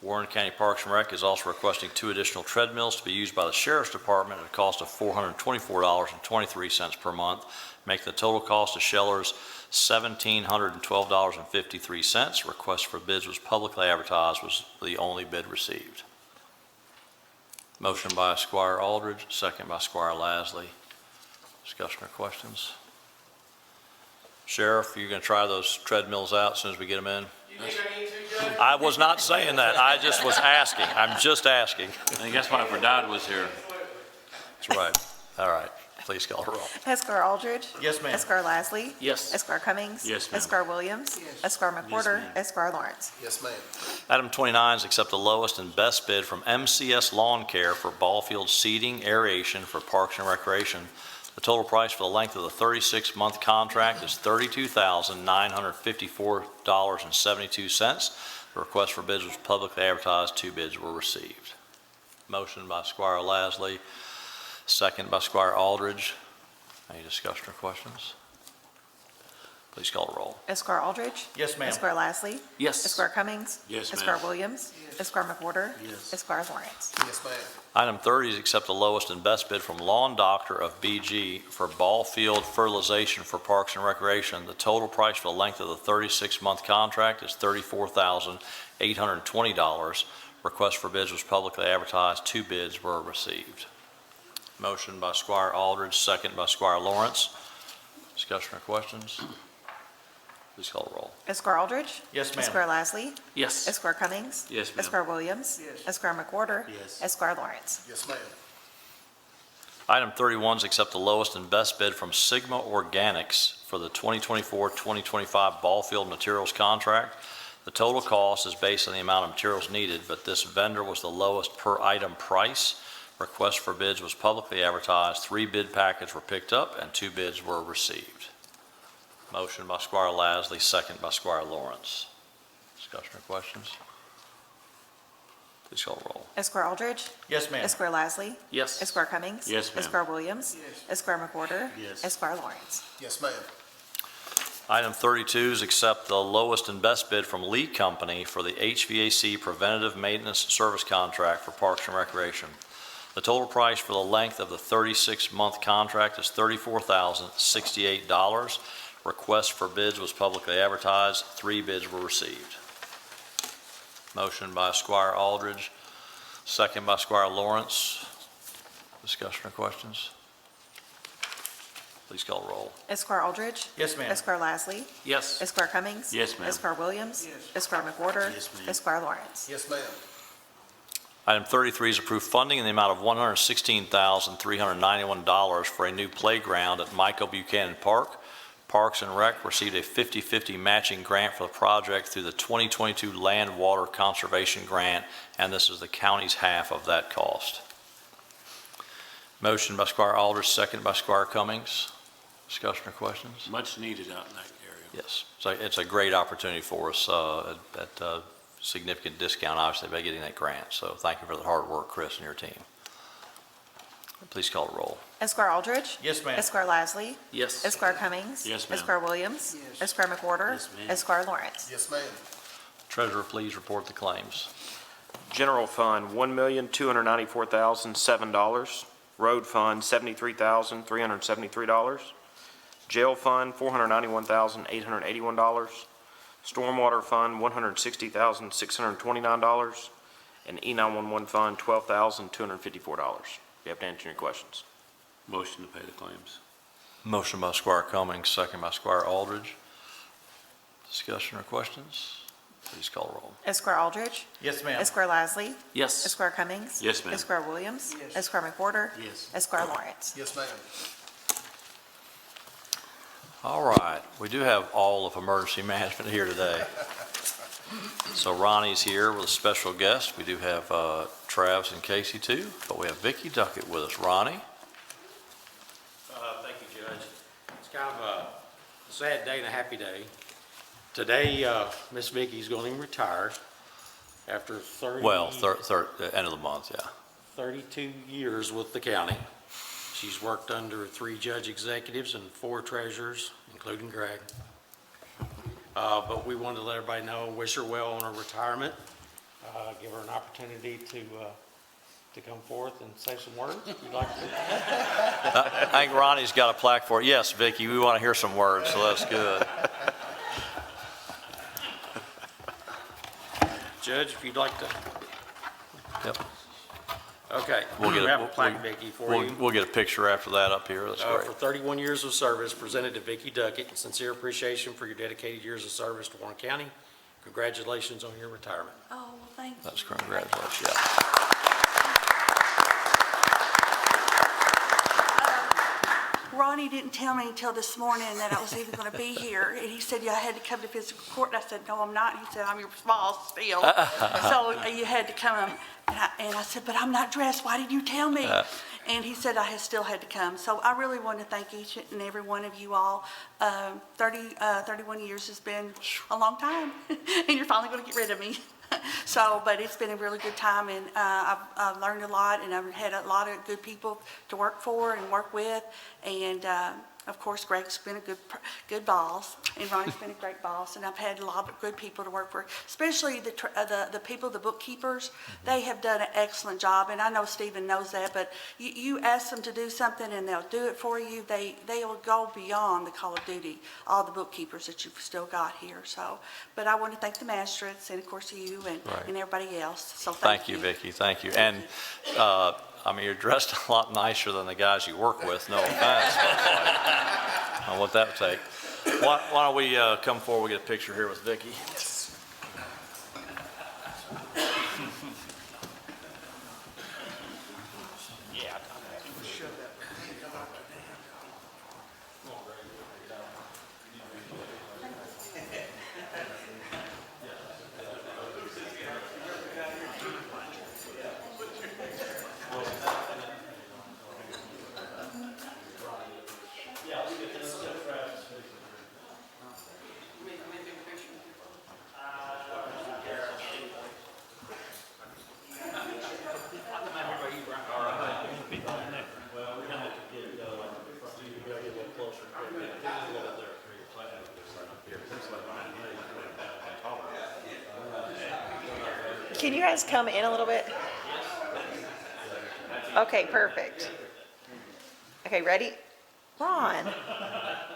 Speaker 1: Warren County Parks and Rec is also requesting 2 additional treadmills to be used by the Sheriff's Department at a cost of $424.23 per month, making the total cost of Scheller's $1,712.53. Request for bids was publicly advertised, was the only bid received. Motion by Squire Aldridge, second by Squire Lasley. Discussion or questions? Sheriff, you going to try those treadmills out as soon as we get them in?
Speaker 7: You think I need to, Judge?
Speaker 1: I was not saying that. I just was asking. I'm just asking.
Speaker 2: I think that's why her dad was here.
Speaker 1: That's right. All right. Please call the roll.
Speaker 4: Esquire Aldridge.
Speaker 3: Yes, ma'am.
Speaker 4: Esquire Lasley.
Speaker 3: Yes.
Speaker 4: Esquire Cummings.
Speaker 2: Yes, ma'am.
Speaker 4: Esquire Williams.
Speaker 3: Yes.
Speaker 4: Esquire McWhorter.
Speaker 2: ma'am.
Speaker 4: Esquire Lawrence.
Speaker 3: Yes, ma'am.
Speaker 1: Item 29 is accept the lowest and best bid from MCS Lawn Care for ball field seeding, aeration for Parks and Recreation. The total price for the length of the 36-month contract is $32,954.72. The request for bids was publicly advertised. 2 bids were received. Motion by Squire Lasley, second by Squire Aldridge. Any discussion or questions? Please call the roll.
Speaker 4: Esquire Aldridge.
Speaker 3: Yes, ma'am.
Speaker 4: Esquire Lasley.
Speaker 2: Yes.
Speaker 4: Esquire Cummings.
Speaker 2: Yes, ma'am.
Speaker 4: Esquire Williams. Esquire McWhorter.
Speaker 2: Yes.
Speaker 4: Esquire Lawrence.
Speaker 3: Yes, ma'am.
Speaker 1: Item 30 is accept the lowest and best bid from Lawn Doctor of BG for ball field fertilization for Parks and Recreation. The total price for the length of the 36-month contract is $34,820. Request for bids was publicly advertised. 2 bids were received. Motion by Squire Aldridge, second by Squire Lawrence. Discussion or questions? Please call the roll.
Speaker 4: Esquire Aldridge.
Speaker 3: Yes, ma'am.
Speaker 4: Esquire Lasley.
Speaker 2: Yes.
Speaker 4: Esquire Cummings.
Speaker 2: Yes, ma'am.
Speaker 4: Esquire Williams. Esquire McWhorter.
Speaker 2: Yes.
Speaker 4: Esquire Lawrence.
Speaker 3: Yes, ma'am.
Speaker 1: Item 31 is accept the lowest and best bid from Sigma Organics for the 2024-2025 ball field materials contract. The total cost is based on the amount of materials needed, but this vendor was the lowest per item price. Request for bids was publicly advertised. 3 bid packets were picked up and 2 bids were received. Motion by Squire Lasley, second by Squire Lawrence. Discussion or questions? Please call the roll.
Speaker 4: Esquire Aldridge.
Speaker 3: Yes, ma'am.
Speaker 4: Esquire Lasley.
Speaker 2: Yes.
Speaker 4: Esquire Cummings.
Speaker 2: Yes, ma'am.
Speaker 4: Esquire Williams. Esquire McWhorter.
Speaker 2: Yes.
Speaker 4: Esquire Lawrence.
Speaker 3: Yes, ma'am.
Speaker 1: Item 32 is accept the lowest and best bid from Lee Company for the HVAC preventative maintenance service contract for Parks and Recreation. The total price for the length of the 36-month contract is $34,068. Request for bids was publicly advertised. 3 bids were received. Motion by Squire Aldridge, second by Squire Lawrence. Discussion or questions? Please call the roll.
Speaker 4: Esquire Aldridge.
Speaker 3: Yes, ma'am.
Speaker 4: Esquire Lasley.
Speaker 2: Yes.
Speaker 4: Esquire Cummings.
Speaker 2: Yes, ma'am.
Speaker 4: Esquire Williams. Esquire McWhorter.
Speaker 2: Yes, ma'am.
Speaker 4: Esquire Lawrence.
Speaker 3: Yes, ma'am.
Speaker 1: Item 33 is approved funding in the amount of $116,391 for a new playground at Michael Buchanan Park. Parks and Rec received a 50-50 matching grant for the project through the 2022 Land Water Conservation Grant, and this is the county's half of that cost. Motion by Squire Aldridge, second by Squire Cummings. Discussion or questions?
Speaker 2: Much needed out in that area.
Speaker 1: Yes, so it's a great opportunity for us at a significant discount, obviously, by getting that grant. So thank you for the hard work, Chris, and your team. Please call the roll.
Speaker 4: Esquire Aldridge.
Speaker 3: Yes, ma'am.
Speaker 4: Esquire Lasley.
Speaker 2: Yes.
Speaker 4: Esquire Cummings.
Speaker 2: Yes, ma'am.
Speaker 4: Esquire Williams. Esquire McWhorter.
Speaker 2: Yes, ma'am.
Speaker 4: Esquire Lawrence.
Speaker 3: Yes, ma'am.
Speaker 1: Treasurer, please report the claims.
Speaker 7: General Fund, $1,294,007. Road Fund, $73,373. Jail Fund, $491,881. Stormwater Fund, $160,629. And E911 Fund, $12,254. You have to answer your questions.
Speaker 2: Motion to pay the claims.
Speaker 1: Motion by Squire Cummings, second by Squire Aldridge. Discussion or questions? Please call the roll.
Speaker 4: Esquire Aldridge.
Speaker 3: Yes, ma'am.
Speaker 4: Esquire Lasley.
Speaker 2: Yes.
Speaker 4: Esquire Cummings.
Speaker 2: Yes, ma'am.
Speaker 4: Esquire Williams. Esquire McWhorter.
Speaker 2: Yes.
Speaker 4: Esquire Lawrence.
Speaker 3: Yes, ma'am.
Speaker 1: All right, we do have all of emergency management here today. So Ronnie's here with a special guest. We do have Travis and Casey too, but we have Vicki Duckett with us. Ronnie?
Speaker 8: Thank you, Judge. It's kind of a sad day and a happy day. Today, Miss Vicky's going to retire after 30,
Speaker 1: Well, end of the month, yeah.
Speaker 8: 32 years with the county. She's worked under 3 judge executives and 4 treasurers, including Greg. But we wanted to let everybody know, wish her well on her retirement, give her an opportunity to come forth and say some words, if you'd like to.
Speaker 1: I think Ronnie's got a plaque for it. Yes, Vicki, we want to hear some words, so that's good.
Speaker 8: Judge, if you'd like to.
Speaker 1: Yep.
Speaker 8: Okay,
Speaker 1: We'll get
Speaker 8: we
Speaker 1: a-
Speaker 8: have a plaque, Vicki, for you.
Speaker 1: We'll get a picture after that up here. That's
Speaker 8: For
Speaker 1: great.
Speaker 8: 31 years of service, presented to Vicki Duckett. Sincere appreciation for your dedicated years of service to Warren County. Congratulations on your retirement.
Speaker 9: Oh, well, thank you.
Speaker 1: That's congratulations, yeah.
Speaker 9: Ronnie didn't tell me until this morning that I was even going to be here. And he said, yeah, I had to come to fiscal court. And I said, no, I'm not. He said, I'm your boss still. So you had to come. And I said, but I'm not dressed. Why did you tell me? And he said, still had to come. So I really want to thank each and every one of you all. 31 years has been a long time. And you're finally going to get rid of me. So, but it's been a really good time, and I've learned a lot, and I've had a lot of good people to work for and work with, and of course, Greg's been a good boss, and Ronnie's been a great boss, and I've had a lot of good people to work for, especially the people, the bookkeepers. They have done an excellent job, and I know Stephen knows that, but you ask them to do something and they'll do it for you. They will go beyond the call of duty, all the bookkeepers that you've still got here, so. But I want to thank the magistrates and, of course, you and everybody else, so thank you.
Speaker 1: Thank you, Vicki, thank you. And, I mean, you're dressed a lot nicer than the guys you work with, no offense. On what that would take. Why don't we come forward, we get a picture here with Vicki.
Speaker 4: Can you guys come in a little bit? Okay, perfect. Okay, ready? Ron.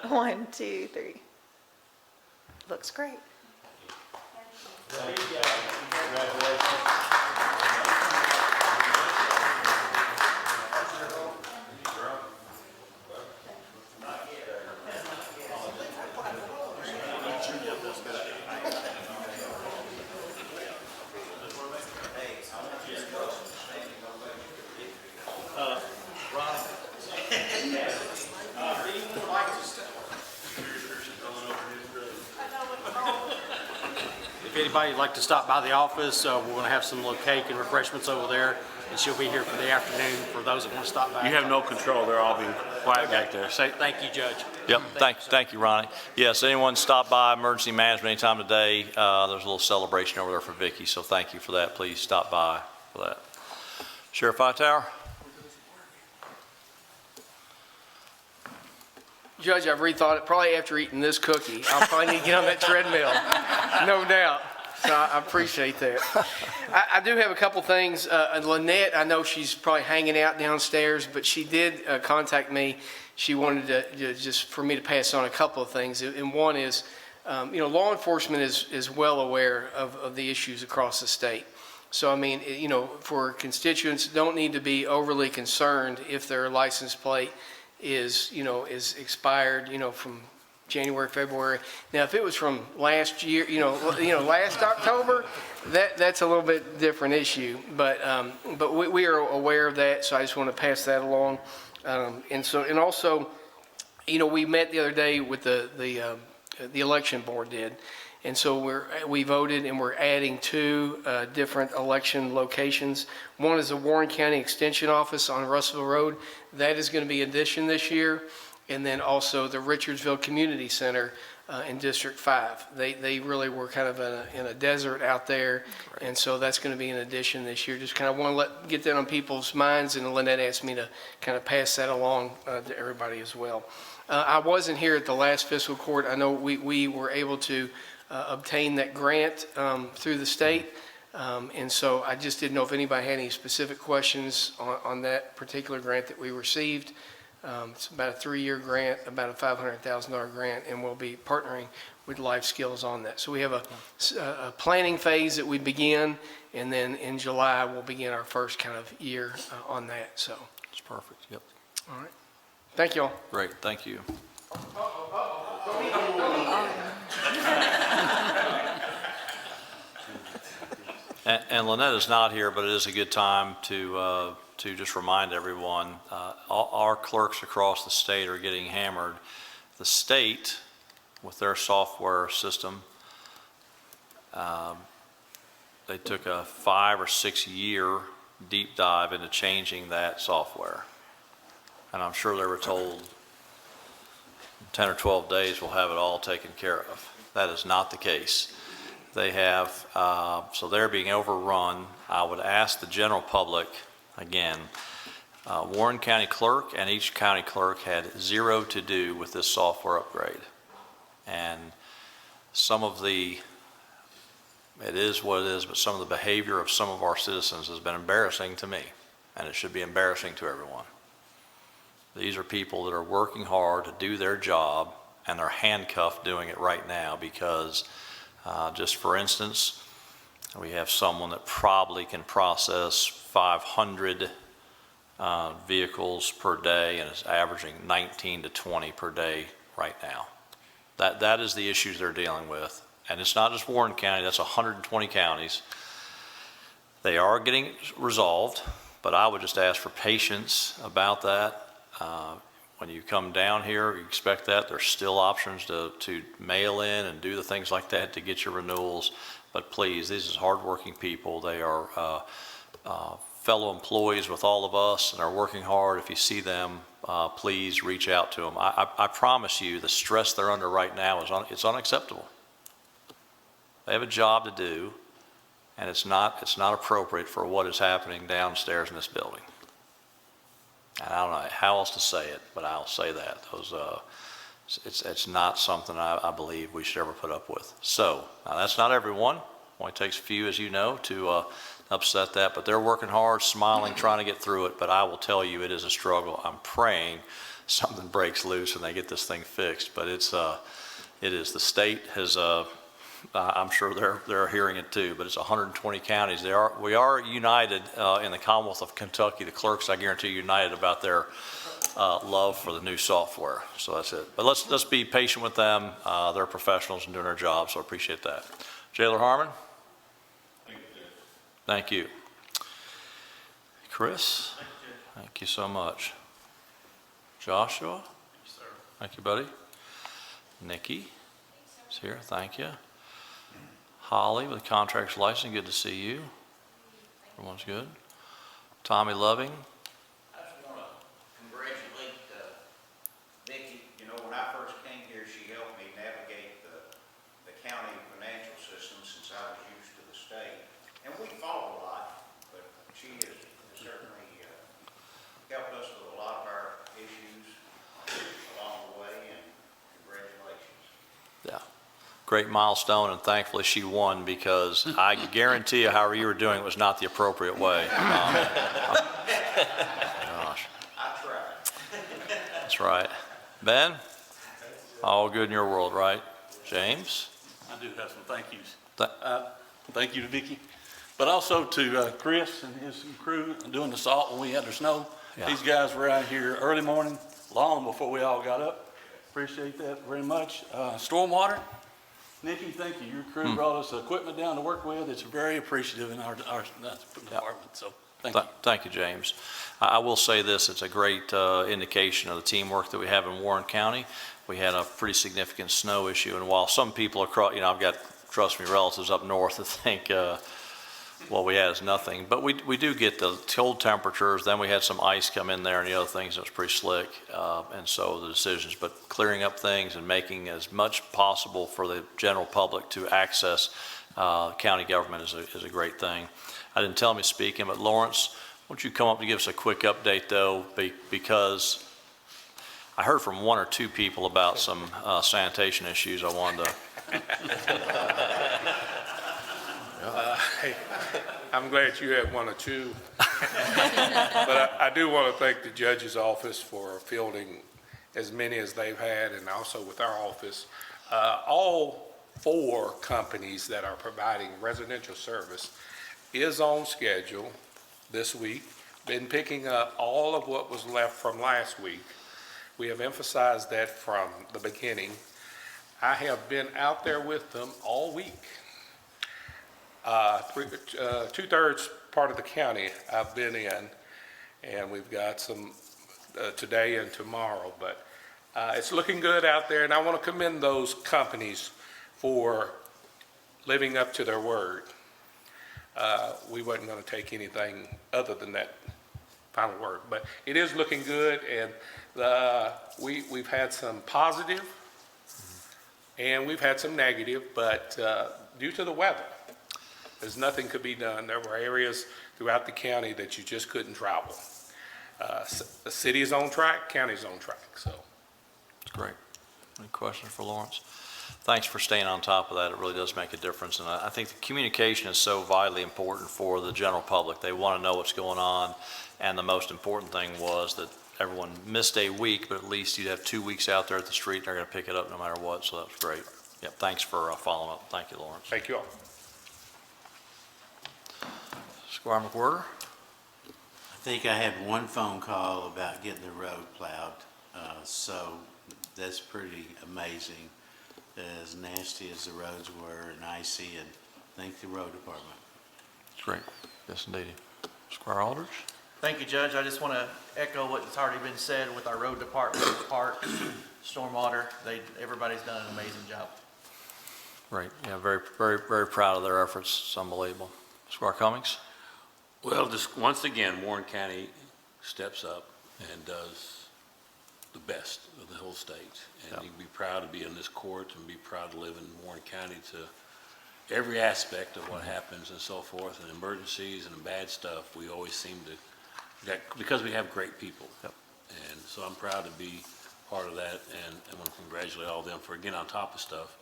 Speaker 4: 1, 2, 3. Looks great.
Speaker 8: If anybody'd like to stop by the office, we're going to have some little cake and refreshments over there, and she'll be here for the afternoon for those that want to stop by.
Speaker 2: You have no control. They're all being quiet back there. Say,
Speaker 8: Thank you, Judge.
Speaker 1: Yep, thank you, Ronnie. Yes, anyone stop by emergency management anytime today, there's a little celebration over there for Vicki, so thank you for that. Please stop by for that. Sheriff Hightower?
Speaker 10: Judge, I've rethought it. Probably after eating this cookie, I'll probably need to get on that treadmill, no doubt. So I appreciate that. I do have a couple things. Lynette, I know she's probably hanging out downstairs, but she did contact me. She wanted to just for me to pass on a couple of things. And one is, law enforcement is well aware of the issues across the state. So, I mean, for constituents, don't need to be overly concerned if their license plate is expired, from January, February. Now, if it was from last year, last October, that's a little bit different issue. But we are aware of that, so I just want to pass that along. And also, we met the other day with the election board did. And so we voted and we're adding 2 different election locations. One is the Warren County Extension Office on Russellville Road. That is going to be addition this year. And then also the Richardsville Community Center in District 5. They really were kind of in a desert out there. Right. And so that's going to be an addition this year. Just kind of want to get that on people's minds. And Lynette asked me to kind of pass that along to everybody as well. I wasn't here at the last fiscal court. I know we were able to obtain that grant through the state. And so I just didn't know if anybody had any specific questions on that particular grant that we received. It's about a 3-year grant, about a $500,000 grant, and we'll be partnering with Life Skills on that. So we have a planning phase that we begin, and then in July we'll begin our first kind of year on that. So
Speaker 1: It's perfect, yep.
Speaker 10: all right. Thank you all.
Speaker 1: Great, thank you. And Lynette is not here, but it is a good time to just remind everyone, our clerks across the state are getting hammered. The state, with their software system, they took a 5 or 6 year deep dive into changing that software. And I'm sure they were told 10 or 12 days we'll have it all taken care of. That is not the case. They have, so they're being overrun. I would ask the general public, again, Warren County Clerk and each county clerk had zero to do with this software upgrade. And some of the, it is what it is, but some of the behavior of some of our citizens has been embarrassing to me, and it should be embarrassing to everyone. These are people that are working hard to do their job, and they're handcuffed doing it right now because, just for instance, we have someone that probably can process 500 vehicles per day and is averaging 19 to 20 per day right now. That is the issues they're dealing with. And it's not just Warren County, that's 120 counties. They are getting resolved, but I would just ask for patience about that. When you come down here, you expect that. There's still options to mail in and do the things like that to get your renewals. But please, these are hardworking people. They are fellow employees with all of us and are working hard. If you see them, please reach out to them. I promise you the stress they're under right now it's unacceptable. They have a job to do, and it's not appropriate for what is happening downstairs in this building. And I don't know how else to say it, but I'll say that. It's not something I believe we should ever put up with. So, now that's not everyone. Only takes a few, as you know, to upset that, but they're working hard, smiling, trying to get through it, but I will tell you it is a struggle. I'm praying something breaks loose and they get this thing fixed, but it is. The state has, I'm sure they're hearing it too, but it's 120 counties. We are united in the Commonwealth of Kentucky. The clerks, I guarantee, united about their love for the new software. So that's it. But let's be patient with them. They're professionals and doing their job, so I appreciate that. Jailer Harmon? Thank you. Chris? Thank you so much. Joshua?
Speaker 3: Yes, sir.
Speaker 1: Thank you, buddy. Nikki is here. Thank you. Holly with contractor's license. Good to see you. Everyone's good. Tommy Loving.
Speaker 11: I just want to congratulate Vicki. You know, when I first came here, she helped me navigate the county financial system since I was used to the state. And we fought a lot, but she has certainly helped us with a lot of our issues along the way, and congratulations.
Speaker 1: Yeah. Great milestone, and thankfully she won, because I guarantee you, however you were doing it was not the appropriate way. Gosh.
Speaker 11: I tried.
Speaker 1: That's right. Ben? All good in your world, right? James?
Speaker 3: I do have some thank yous.
Speaker 1: Th-
Speaker 3: Thank you to Vicki, but also to Chris and his crew doing the salt when we had the snow.
Speaker 1: Yeah.
Speaker 3: These guys were out here early morning, long before we all got up. Appreciate that very much. Stormwater, Nikki, thank you. Your crew brought us equipment down to work with. It's very appreciative in our department, so thank you.
Speaker 1: Thank you, James. I will say this, it's a great indication of the teamwork that we have in Warren County. We had a pretty significant snow issue, and while some people across, I've got, trust me, relatives up north that think what we had is nothing, but we do get the cold temperatures. Then we had some ice come in there and the other things. It was pretty slick, and so the decisions, but clearing up things and making as much possible for the general public to access county government is a great thing. I didn't tell him he's speaking, but Lawrence, why don't you come up and give us a quick update though, because I heard from one or two people about some sanitation issues. I wanted to.
Speaker 12: Hey, I'm glad you had one or two. But I do want to thank the judge's office for fielding as many as they've had, and also with our office. All 4 companies that are providing residential service is on schedule this week. Been picking up all of what was left from last week. We have emphasized that from the beginning. I have been out there with them all week. 2/3 part of the county I've been in, and we've got some today and tomorrow, but it's looking good out there, and I want to commend those companies for living up to their word. We wasn't going to take anything other than that final word, but it is looking good, and we've had some positive and we've had some negative, but due to the weather, there's nothing could be done. There were areas throughout the county that you just couldn't travel. The city is on track, county's on track, so.
Speaker 1: It's great. Any questions for Lawrence? Thanks for staying on top of that. It really does make a difference. And I think the communication is so vitally important for the general public. They want to know what's going on. And the most important thing was that everyone missed a week, but at least you'd have 2 weeks out there at the street and they're going to pick it up no matter what. So that was great. Yep, thanks for following up. Thank you, Lawrence.
Speaker 12: Thank you all.
Speaker 1: Squire McWhirter?
Speaker 3: I think I had one phone call about getting the road plowed, so that's pretty amazing, as nasty as the roads were and icy, and thank the road department.
Speaker 1: Great. Yes, indeed. Squire Aldridge?
Speaker 13: Thank you, Judge. I just want to echo what's already been said with our road department, parks, stormwater. Everybody's done an amazing job.
Speaker 1: Great. Yeah, very, very, very proud of their efforts. It's unbelievable. Squire Cummings?
Speaker 2: Well, just once again, Warren County steps up and does the best of the whole state. And you'd be proud to be in this court and be proud to live in Warren County to every aspect of what happens and so forth, and emergencies and bad stuff. We always seem to, because we have great people.
Speaker 1: Yep.
Speaker 2: And so I'm proud to be part of that, and I want to congratulate all of them for getting on top of stuff.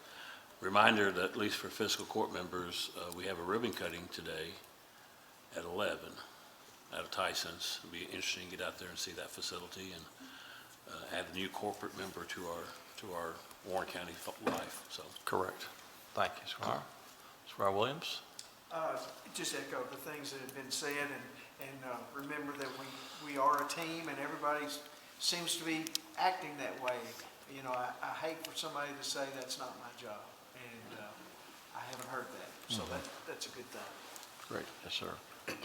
Speaker 2: Reminder that at least for fiscal court members, we have a ribbon cutting today at 11 out of Tyson's. It'll be interesting to get out there and see that facility and add a new corporate member to our Warren County life. So
Speaker 1: Correct. Thank you, Squire. Squire Williams?
Speaker 14: Just echo the things that have been said, and remember that we are a team, and everybody seems to be acting that way. You know, I hate for somebody to say that's not my job, and I haven't heard that, so that's a good thing.
Speaker 1: Great. Yes, sir.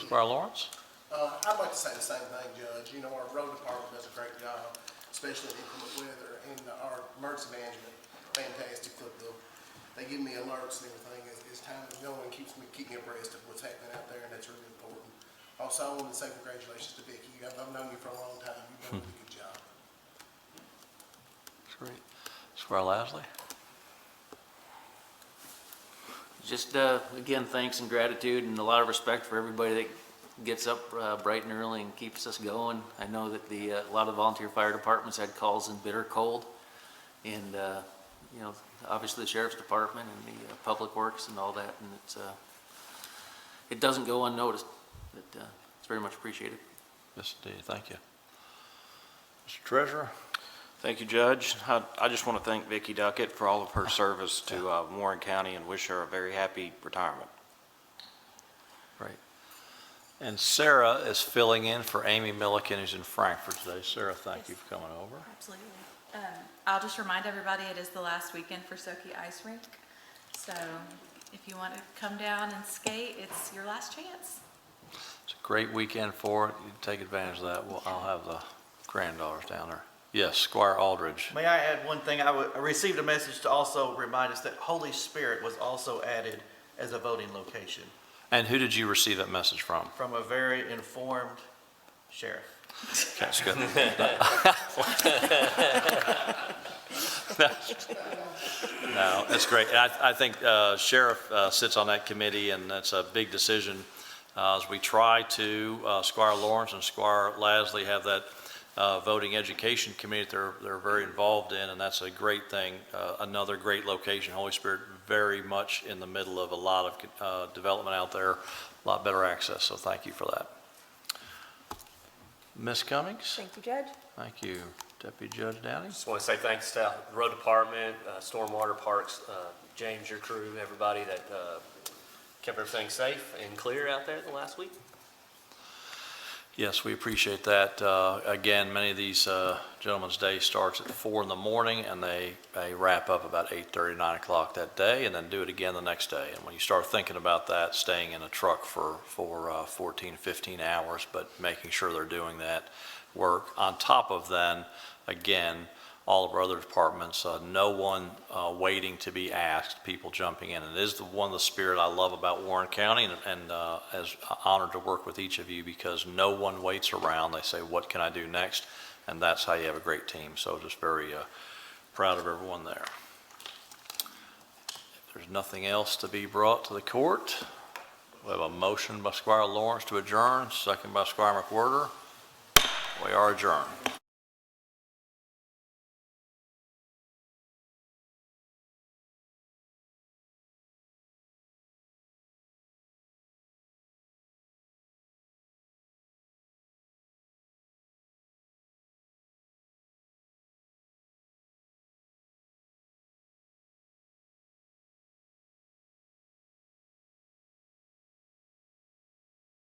Speaker 1: Squire Lawrence?
Speaker 15: I'd like to say the same thing, Judge. You know, our road department does a great job, especially in inclement weather, and our emergency management, fantastic. They give me alerts and everything as time is going, keep me abreast of what's happening out there, and that's really important. Also, I want to say congratulations to Vicki. I've known you for a long time. You've done a really good job.
Speaker 1: That's great. Squire Lasley?
Speaker 16: Just, again, thanks and gratitude and a lot of respect for everybody that gets up bright and early and keeps us going. I know that a lot of volunteer fire departments had calls in bitter cold. And, you know, obviously the sheriff's department and the public works and all that. And it doesn't go unnoticed. It's very much appreciated.
Speaker 1: Yes, indeed. Thank you. Mr. Treasurer?
Speaker 7: Thank you, Judge. I just want to thank Vicki Duckett for all of her service to Warren County and wish her a very happy retirement.
Speaker 1: Great. And Sarah is filling in for Amy Milliken, who's in Frankfurt today. Sarah, thank you for coming over.
Speaker 4: Absolutely. I'll just remind everybody it is the last weekend for Soki Ice Rink. So if you want to come down and skate, it's your last chance.
Speaker 1: It's a great weekend for it. You take advantage of that. Well, I'll have the granddaughters down there. Yes, Squire Aldridge.
Speaker 13: May I add one thing? I received a message to also remind us that Holy Spirit was also added as a voting location
Speaker 1: And who did you receive that message from?
Speaker 13: from a very informed sheriff.
Speaker 1: Okay, that's good. No, that's great. I think Sheriff sits on that committee, and that's a big decision as we try to, Squire Lawrence and Squire Lasley have that voting education committee that they're very involved in, and that's a great thing. Another great location. Holy Spirit very much in the middle of a lot of development out there, a lot better access, so thank you for that. Ms. Cummings?
Speaker 4: Thank you, Judge.
Speaker 1: Thank you. Deputy Judge Downey?
Speaker 17: Just want to say thanks to the road department, stormwater parks, James, your crew, everybody that kept everything safe and clear out there the last week.
Speaker 1: Yes, we appreciate that. Again, many of these gentlemen's day starts at 4 in the morning, and they wrap up about 8:30, 9 o'clock that day, and then do it again the next day. And when you start thinking about that, staying in a truck for 14, 15 hours, but making sure they're doing that work. On top of then, again, all of our other departments, no one waiting to be asked, people jumping in. And it is one of the spirit I love about Warren County, and as honored to work with each of you, because no one waits around. They say, what can I do next? And that's how you have a great team. So just very proud of everyone there. If there's nothing else to be brought to the court, we have a motion by Squire Lawrence to adjourn, second by Squire McWhirter. We are adjourned.